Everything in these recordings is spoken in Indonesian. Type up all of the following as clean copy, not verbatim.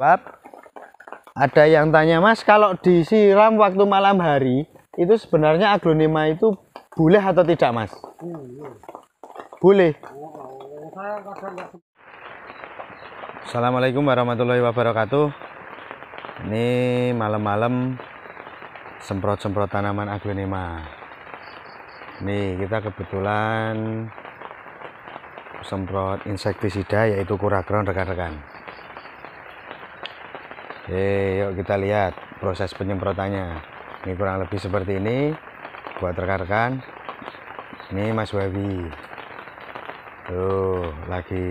Sebab ada yang tanya, Mas, kalau disiram waktu malam hari itu sebenarnya aglonema itu boleh atau tidak, Mas? Boleh. Assalamualaikum warahmatullahi wabarakatuh. Ini malam-malam semprot-semprot tanaman aglonema. Nih kita kebetulan semprot insektisida yaitu Kuraground, rekan-rekan. Oke, yuk kita lihat proses penyemprotannya. Ini kurang lebih seperti ini buat rekan-rekan. Ini Mas Wabi tuh lagi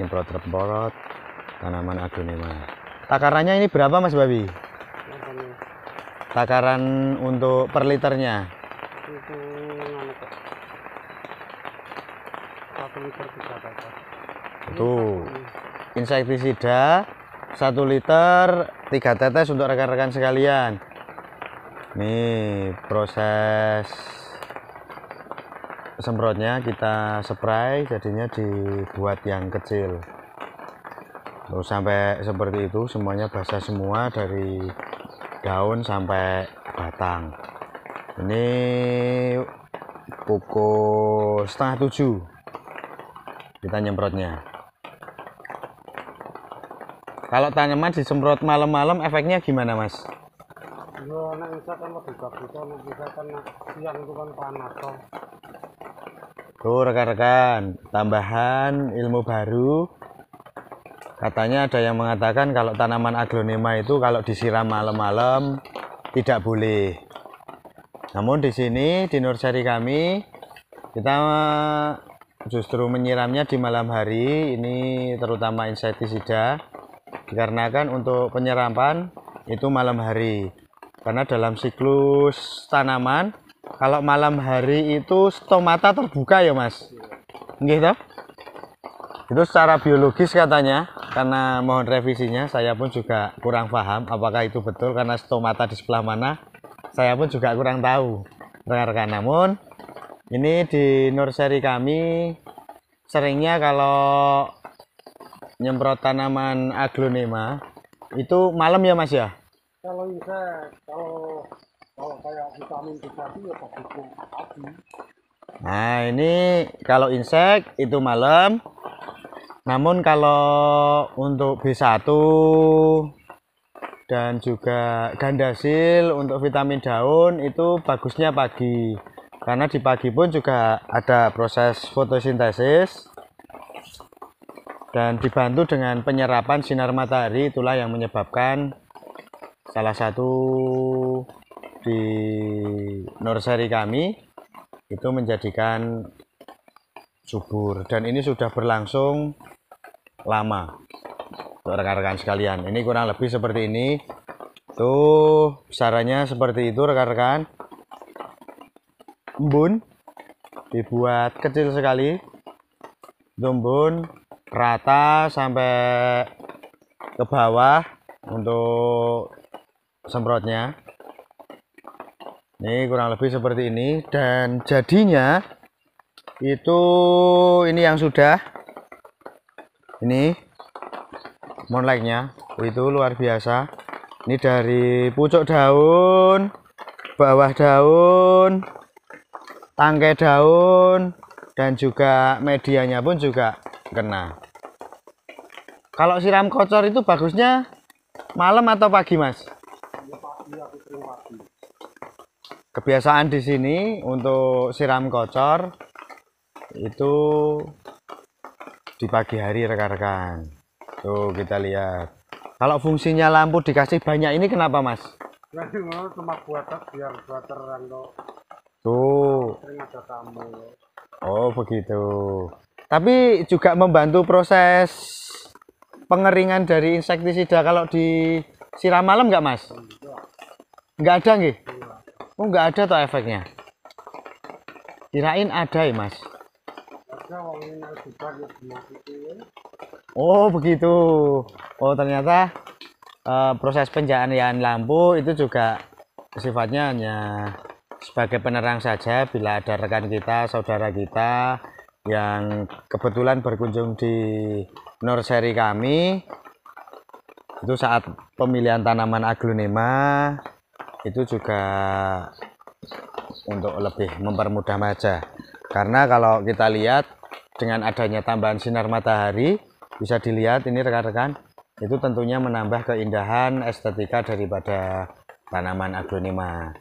nyemprot tanaman aglonema. Takarannya ini berapa, Mas Wabi? Takaran untuk per liternya itu 1 liter 3 tetes. tuh insektisida 1 liter 3 tetes untuk rekan-rekan sekalian. Nih proses semprotnya kita spray, jadinya dibuat yang kecil. Terus sampai seperti itu semuanya basah semua dari daun sampai batang. Ini pukul 6:30 kita nyemprotnya. Kalau tanaman disemprot malam-malam efeknya gimana, Mas? Ya nek bisa kan lebih bagus, nek bisa kan siang itu kan panas toh. Tuh rekan-rekan, tambahan ilmu baru. Katanya ada yang mengatakan kalau tanaman aglonema itu kalau disiram malam-malam tidak boleh. Namun di sini di nursery kami kita justru menyiramnya di malam hari. Ini terutama insektisida dikarenakan untuk penyerapan itu malam hari, karena dalam siklus tanaman kalau malam hari itu stomata terbuka ya, Mas. Nggih toh? Itu secara biologis katanya, karena mohon revisinya, saya pun juga kurang paham apakah itu betul karena stomata di sebelah mana, saya pun juga kurang tahu rekan-rekan. Namun ini di nursery kami seringnya kalau nyemprot tanaman aglonema itu malam ya, Mas ya? Kalau insek, kalau kayak vitamin B1 ya bagusnya pagi. Nah ini kalau insek itu malam. Namun kalau untuk B1 dan juga gandasil untuk vitamin daun itu bagusnya pagi, karena di pagi pun juga ada proses fotosintesis dan dibantu dengan penyerapan sinar matahari. Itulah yang menyebabkan salah satu di nursery kami itu menjadikan subur, dan ini sudah berlangsung lama untuk rekan-rekan sekalian. Ini kurang lebih seperti ini tuh, besarannya seperti itu rekan-rekan. Embun dibuat kecil sekali, embun rata sampai ke bawah untuk semprotnya. Ini kurang lebih seperti ini, dan jadinya itu ini yang sudah ini monleknya itu luar biasa. Ini dari pucuk daun, bawah daun, tangkai daun, dan juga medianya pun juga kena. Kalau siram kocor itu bagusnya malam atau pagi, Mas? Kebiasaan di sini untuk siram kocor itu di pagi hari rekan-rekan. Tuh kita lihat. Kalau fungsinya lampu dikasih banyak ini kenapa, Mas? Cuma buat biar terang toh. Tuh. Sering ada tamu. Oh begitu. Tapi juga membantu proses pengeringan dari insektisida kalau disiram malam nggak, Mas? Nggak ada nggih? Oh nggak ada toh efeknya? Kirain ada ya, Mas? Oh begitu. Oh ternyata proses pencahayaan lampu itu juga sifatnya hanya sebagai penerang saja. Bila ada rekan kita, saudara kita yang kebetulan berkunjung di nursery kami, Itu saat pemilihan tanaman aglonema itu juga untuk lebih mempermudah saja. Karena kalau kita lihat dengan adanya tambahan sinar matahari, bisa dilihat ini rekan-rekan, itu tentunya menambah keindahan estetika daripada tanaman aglonema.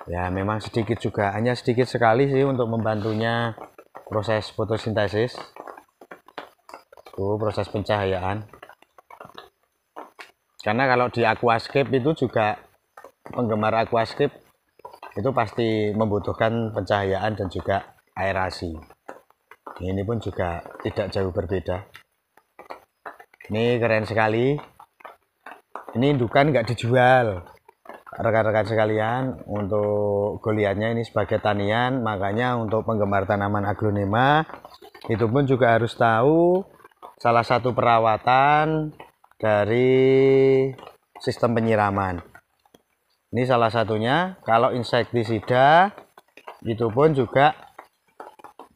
Ya memang sedikit juga, hanya sedikit sekali sih untuk membantunya proses fotosintesis. Proses pencahayaan. Karena kalau di aquascape itu juga penggemar aquascape itu pasti membutuhkan pencahayaan dan juga aerasi. Ini pun juga tidak jauh berbeda. Ini keren sekali. Ini indukan nggak dijual, rekan-rekan sekalian. Untuk goliatnya ini sebagai tanian, makanya untuk penggemar tanaman aglonema itu pun juga harus tahu salah satu perawatan dari sistem penyiraman. Ini salah satunya. Kalau insektisida itu pun juga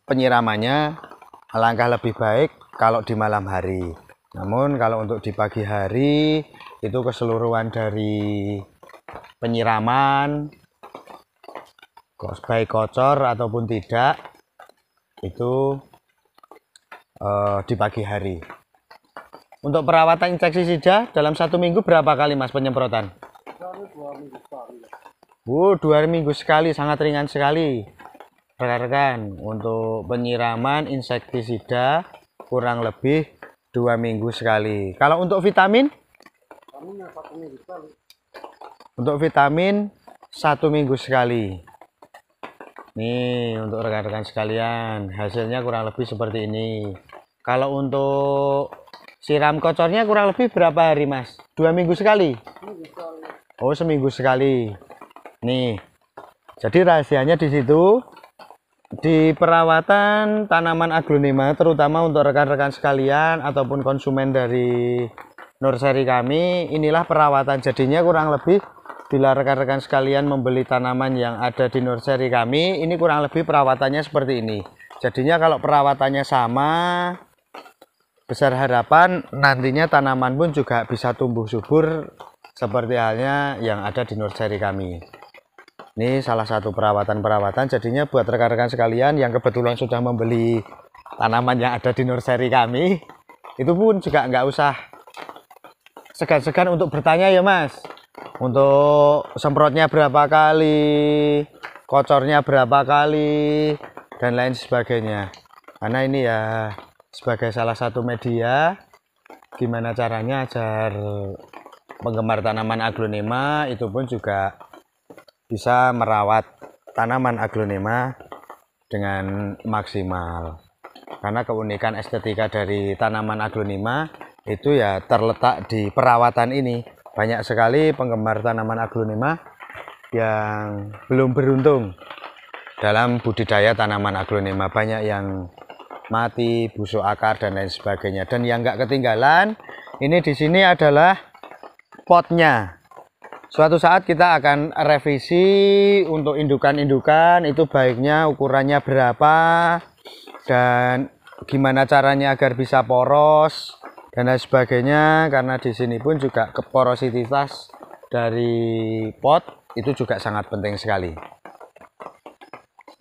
penyiramannya alangkah lebih baik kalau di malam hari. Namun kalau untuk di pagi hari itu keseluruhan dari penyiraman baik kocor ataupun tidak itu di pagi hari. Untuk perawatan insektisida dalam 1 minggu berapa kali Mas penyemprotan? 2 minggu sekali, sangat ringan sekali rekan-rekan. Untuk penyiraman insektisida kurang lebih 2 minggu sekali. Kalau untuk vitamin? Untuk vitamin 1 minggu sekali. Nih untuk rekan-rekan sekalian, hasilnya kurang lebih seperti ini. Kalau untuk siram kocornya kurang lebih berapa hari Mas? 2 minggu sekali? Oh, seminggu sekali. Nih, jadi rahasianya di situ, di perawatan tanaman aglonema, terutama untuk rekan-rekan sekalian ataupun konsumen dari nursery kami, inilah perawatan. Jadinya kurang lebih bila rekan-rekan sekalian membeli tanaman yang ada di nursery kami, ini kurang lebih perawatannya seperti ini. Jadinya kalau perawatannya sama, besar harapan nantinya tanaman pun juga bisa tumbuh subur seperti halnya yang ada di nursery kami. Ini salah satu perawatan-perawatan. Jadinya buat rekan-rekan sekalian yang kebetulan sudah membeli tanaman yang ada di nursery kami, itu pun juga nggak usah segan-segan untuk bertanya ya Mas, untuk semprotnya berapa kali, kocornya berapa kali, dan lain sebagainya. Karena ini ya sebagai salah satu media gimana caranya agar penggemar tanaman aglonema itu pun juga bisa merawat tanaman aglonema dengan maksimal. Karena keunikan estetika dari tanaman aglonema itu ya terletak di perawatan ini. Banyak sekali penggemar tanaman aglonema yang belum beruntung dalam budidaya tanaman aglonema. Banyak yang mati, busuk akar dan lain sebagainya. Dan yang nggak ketinggalan, ini di sini adalah potnya. Suatu saat kita akan revisi untuk indukan-indukan itu baiknya ukurannya berapa dan gimana caranya agar bisa poros dan lain sebagainya. Karena di sini pun juga porositas dari pot itu juga sangat penting sekali.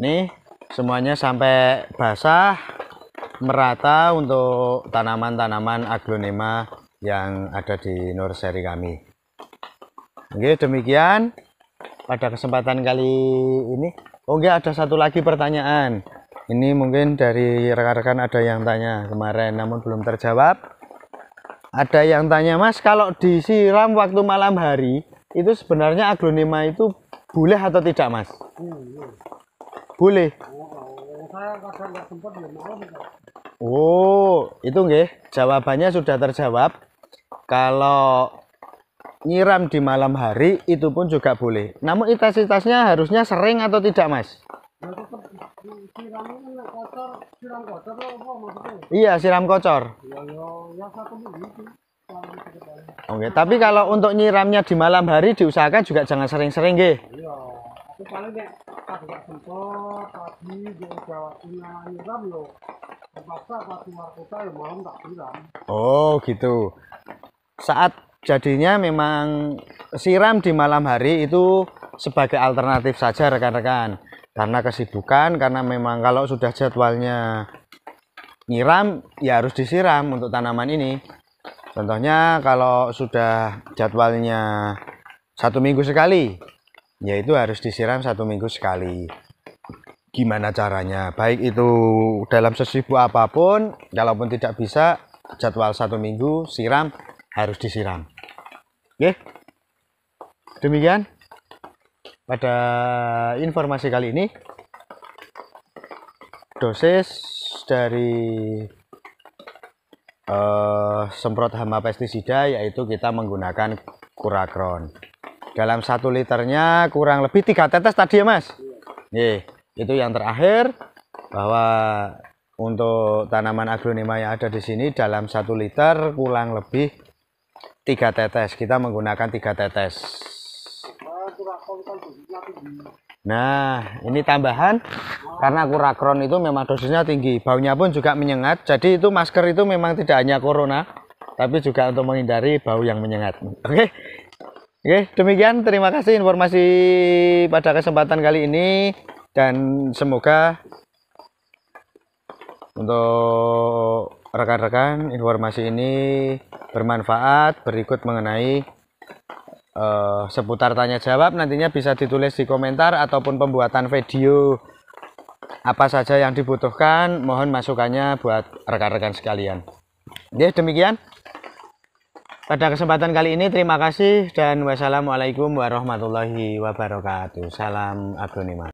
Nih semuanya sampai basah merata untuk tanaman-tanaman aglonema yang ada di nursery kami. Oke, demikian pada kesempatan kali ini. Oke, ada satu lagi pertanyaan. Ini mungkin dari rekan-rekan ada yang tanya kemarin namun belum terjawab. Ada yang tanya, Mas, kalau disiram waktu malam hari itu sebenarnya aglonema itu boleh atau tidak, Mas? Boleh. Oh, itu nggih. Jawabannya sudah terjawab. Kalau nyiram di malam hari itu pun juga boleh. Namun intensitasnya harusnya sering atau tidak, Mas? Iya, siram kocor. Oke, tapi kalau untuk nyiramnya di malam hari diusahakan juga jangan sering-sering, nggih. Oh, gitu. saat jadinya memang siram di malam hari itu sebagai alternatif saja rekan-rekan, karena kesibukan, karena memang kalau sudah jadwalnya nyiram ya harus disiram untuk tanaman ini. Contohnya kalau sudah jadwalnya 1 minggu sekali, yaitu harus disiram 1 minggu sekali. Gimana caranya? Baik itu dalam sesibuk apapun, kalaupun tidak bisa jadwal 1 minggu siram, harus disiram. Oke, demikian pada informasi kali ini. Dosis dari semprot hama pestisida yaitu kita menggunakan Kurakron. Dalam 1 liternya kurang lebih 3 tetes tadi ya Mas. Itu yang terakhir, bahwa untuk tanaman aglonema yang ada di sini dalam 1 liter kurang lebih 3 tetes. Kita menggunakan 3 tetes. Nah, ini tambahan karena Kurakron itu memang dosisnya tinggi, baunya pun juga menyengat. Jadi itu masker itu memang tidak hanya corona, tapi juga untuk menghindari bau yang menyengat. Oke, demikian. Terima kasih informasi pada kesempatan kali ini, dan semoga untuk rekan-rekan informasi ini bermanfaat. Berikut mengenai seputar tanya jawab nantinya bisa ditulis di komentar ataupun pembuatan video apa saja yang dibutuhkan, mohon masukannya buat rekan-rekan sekalian. Oke, demikian pada kesempatan kali ini. Terima kasih dan wassalamualaikum warahmatullahi wabarakatuh. Salam aglonema.